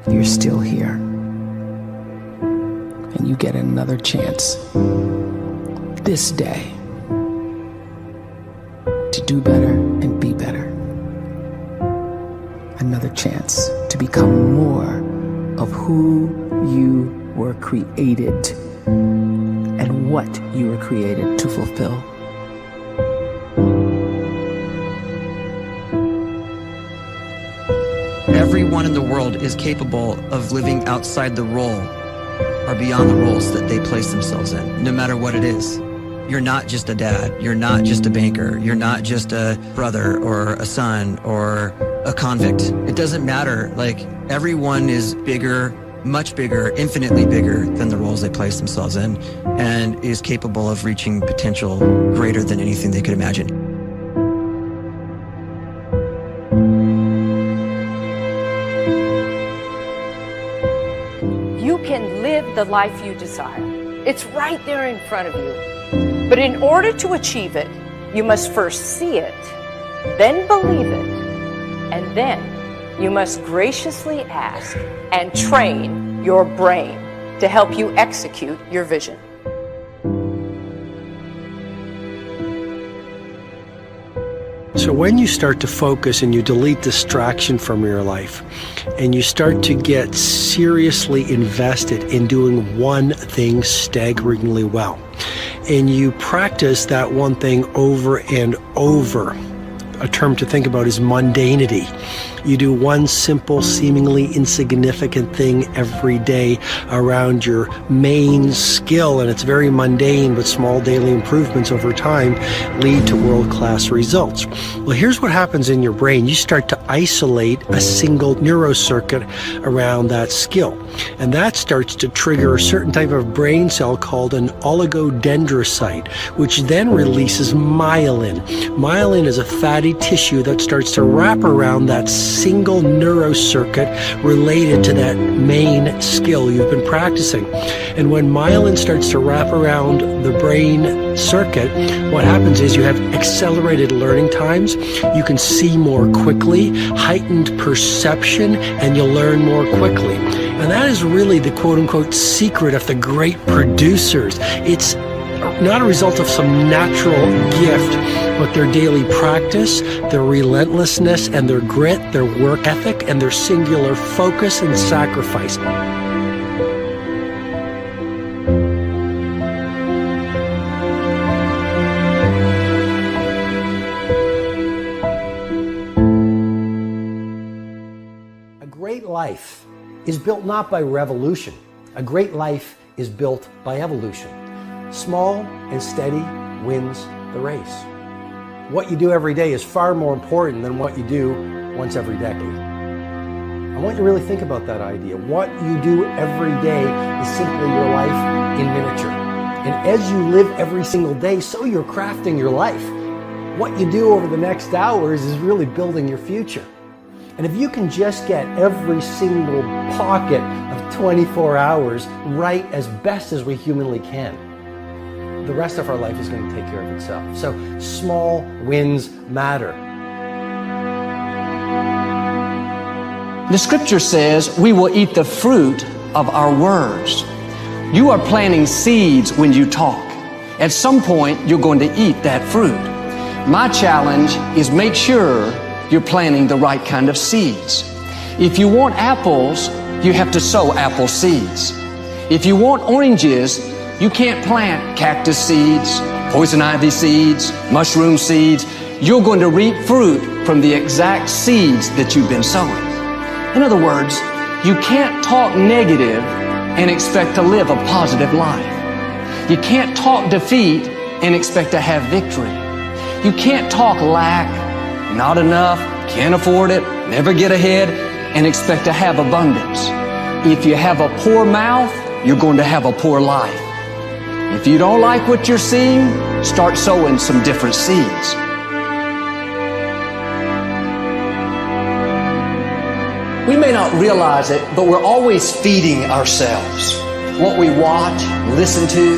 you're still here. And you get another chance this day to do better and be better. Another chance to become more of who you were created and what you were created to fulfill. Everyone in the world is capable of living outside the role or beyond the roles that they place themselves in, no matter what it is. You're not just a dad, you're not just a banker, you're not just a brother or a son or a convict. It doesn't matter. Like, everyone is bigger, much bigger, infinitely bigger than the roles they place themselves in, and is capable of reaching potential greater than anything they could imagine. You can live the life you desire. It's right there in front of you. But in order to achieve it, you must first see it, then believe it, and then you must graciously ask and train your brain to help you execute your vision. So when you start to focus and you delete distraction from your life, and you start to get seriously invested in doing one thing staggeringly well, and you practice that one thing over and over, a term to think about is mundanity. You do one simple, seemingly insignificant thing every day around your main skill, and it's very mundane, but small daily improvements over time lead to world-class results. Well, here's what happens in your brain. You start to isolate a single neurocircuit around that skill, and that starts to trigger a certain type of brain cell called an oligodendrocyte, which then releases myelin. Myelin is a fatty tissue that starts to wrap around that single neurocircuit related to that main skill you've been practicing. And when myelin starts to wrap around the brain circuit, what happens is you have accelerated learning times, you can see more quickly, heightened perception, and you'll learn more quickly. And that is really the quote-unquote secret of the great producers. It's not a result of some natural gift, but their daily practice, their relentlessness and their grit, their work ethic, and their singular focus and sacrifice. A great life is built not by revolution. A great life is built by evolution. Small and steady wins the race. What you do every day is far more important than what you do once every decade. I want you to really think about that idea. What you do every day is simply your life in miniature. And as you live every single day, so you're crafting your life. What you do over the next hours is really building your future. And if you can just get every single pocket of 24 hours right as best as we humanly can, the rest of our life is going to take care of itself. So small wins matter. The scripture says we will eat the fruit of our words. You are planting seeds when you talk. At some point, you're going to eat that fruit. My challenge is make sure you're planting the right kind of seeds. If you want apples, you have to sow apple seeds. If you want oranges, you can't plant cactus seeds, poison ivy seeds, mushroom seeds. You're going to reap fruit from the exact seeds that you've been sowing. In other words, you can't talk negative and expect to live a positive life. You can't talk defeat and expect to have victory. You can't talk lack, not enough, can't afford it, never get ahead, and expect to have abundance. If you have a poor mouth, you're going to have a poor life. If you don't like what you're seeing, start sowing some different seeds. We may not realize it, but we're always feeding ourselves. What we watch, listen to,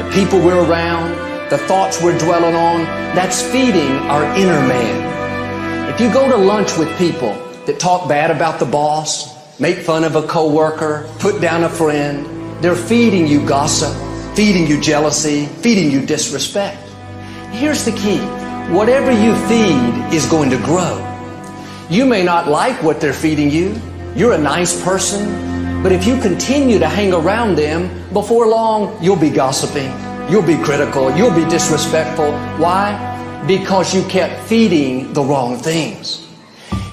the people we're around, the thoughts we're dwelling on, that's feeding our inner man. If you go to lunch with people that talk bad about the boss, make fun of a coworker, put down a friend. They're feeding you gossip, feeding you jealousy, feeding you disrespect. Here's the key. Whatever you feed is going to grow. You may not like what they're feeding you. You're a nice person. But if you continue to hang around them, before long, you'll be gossiping. You'll be critical. You'll be disrespectful. Why? Because you kept feeding the wrong things.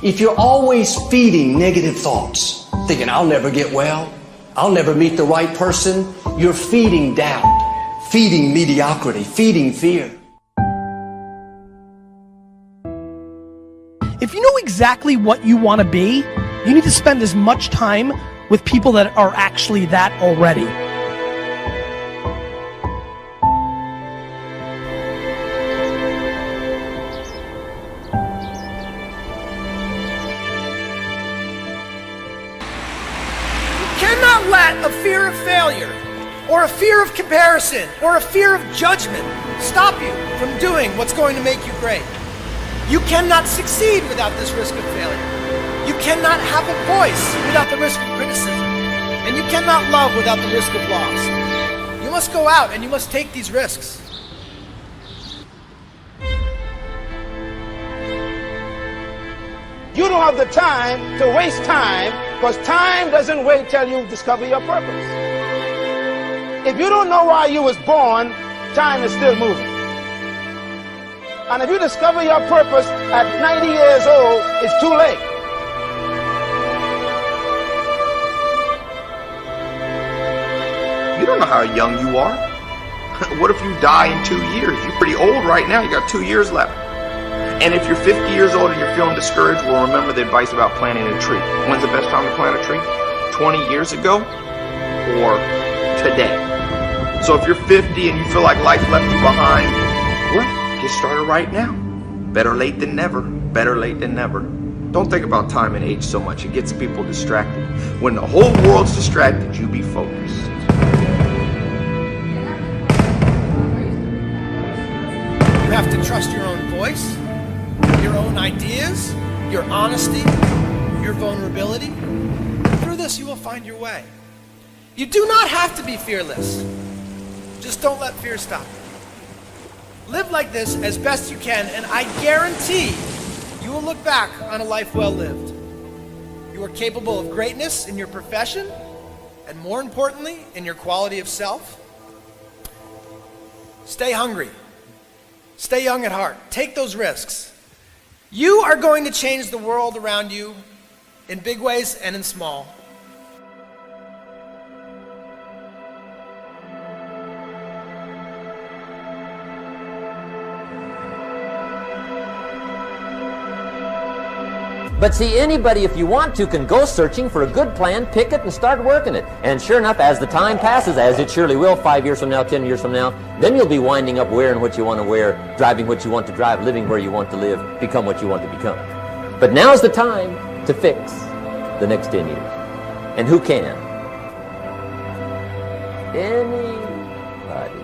If you're always feeding negative thoughts, thinking, I'll never get well, I'll never meet the right person, you're feeding doubt, feeding mediocrity, feeding fear. If you know exactly what you want to be, you need to spend as much time with people that are actually that already. You cannot let a fear of failure, or a fear of comparison, or a fear of judgment stop you from doing what's going to make you great. You cannot succeed without this risk of failure. You cannot have a voice without the risk of criticism. And you cannot love without the risk of loss. You must go out and you must take these risks. You don't have the time to waste time, because time doesn't wait till you discover your purpose. If you don't know why you was born, time is still moving. And if you discover your purpose at 90 years old, it's too late. You don't know how young you are. What if you die in 2 years? You're pretty old right now. You got 2 years left. And if you're 50 years old and you're feeling discouraged, well, remember the advice about planting a tree. When's the best time to plant a tree? 20 years ago or today? So if you're 50 and you feel like life left you behind, well, get started right now. Better late than never. Better late than never. Don't think about time and age so much. It gets people distracted. When the whole world's distracted, you be focused. You have to trust your own voice, your own ideas, your honesty, your vulnerability. Through this, you will find your way. You do not have to be fearless. Just don't let fear stop you. Live like this as best you can, and I guarantee you will look back on a life well lived. You are capable of greatness in your profession, and more importantly, in your quality of self. Stay hungry. Stay young at heart. Take those risks. You are going to change the world around you in big ways and in small. But see, anybody, if you want to, can go searching for a good plan, pick it, and start working it. And sure enough, as the time passes, as it surely will 5 years from now, 10 years from now, then you'll be winding up wearing what you want to wear, driving what you want to drive, living where you want to live, become what you want to become. But now's the time to fix the next 10 years. And who can? Anybody.